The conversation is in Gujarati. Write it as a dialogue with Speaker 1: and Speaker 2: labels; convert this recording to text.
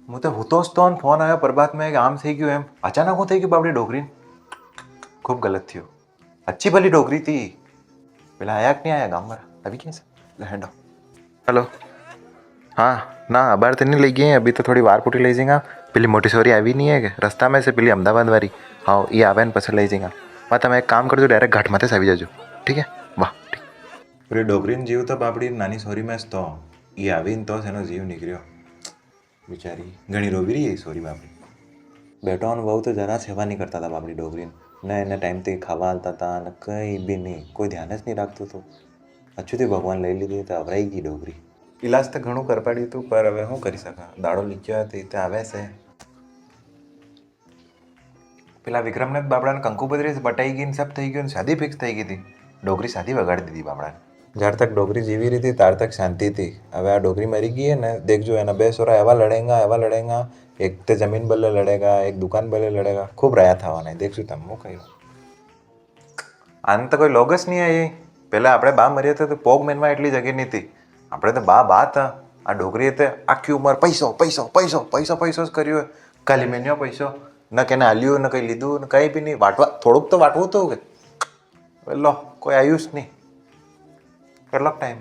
Speaker 1: હું તો હું તો ફોન આવ્યો પ્રભાતમાં કે આમ થઈ ગયું એમ અચાનક હું થઈ ગયું બાપડી ડોગરી ખૂબ ગલત થયું अच्छी भली डोगरी थी પેલા આયા કે નહીં આયા ગામમાં આવી ગયા છે હેડો हेलो हाँ ना अबार तो नहीं ले गए हैं अभी तो थोड़ी वार पुटी ले जाएगा પેલી મોટી સોરી આવી નહીં હે કે રસ્તામાં છે પેલી અમદાવાદ વાળી હા એ આવે ને પછી લઈ જઈશ હા તમે એક કામ કરજો ડાયરેક્ટ ઘાટમાંથી જ આવી જજો ઠીક હે વાહ ઠીક પેલી ડોગરીનો જીવ તો બાપડી નાની સોરીમાં જ તો એ આવીને તો એનો જીવ નીકળ્યો બિચારી ઘણી રોવી રહી એ સોરી બાપડી બેટો અને બહુ તો જરા સેવા નહીં કરતા હતા બાપડી ડોગરીને ને એને ટાઈમથી ખાવા હાલતા હતા અને કંઈ બી નહીં કોઈ ધ્યાન જ નહીં રાખતું હતું અચ્છુથી ભગવાન લઈ લીધી તો અવરાઈ ગઈ ડોગરી ઇલાજ તો ઘણું કરપાડ્યું હતું પર હવે શું કરી શકા દાડો લીચ્યો હતો તે આવે છે પેલા વિક્રમને બાબડાને કંકુબદ્રી બટાઈ ગઈ ને સબ થઈ ગયું ને શાદી ફિક્સ થઈ ગઈ હતી ડોગરી શાદી વગાડી દીધી બાબડાને જ્યાર તક ડોગરી જીવી રહી હતી ત્યાર તક શાંતિ હતી હવે આ ડોગરી મરી ગઈ ને દેખજો એના બે સોરા એવા લડેગા એક તો જમીન બદલે લડેગા એક દુકાન બદલે લડેગા ખૂબ રહ્યા થવાના દેખશું તમે હું કહ્યું આને તો કોઈ લોગસ નહીં આવી પહેલાં આપણે બા મર્યા હતા તો પોગ મેનમાં એટલી જગ્યા નહીં હતી આપણે તો બા હતા આ ડોગરીએ તો આખી ઉંમર પૈસો પૈસો પૈસો પૈસો પૈસો જ કર્યો ખાલી મેન્યો પૈસો ન કે હાલ્યું ને કંઈ લીધું ને કંઈ બી નહીં વાટવા થોડુંક તો વાટવું હતું કે લો કોઈ આવ્યું જ નહીં કેટલોક ટાઈમ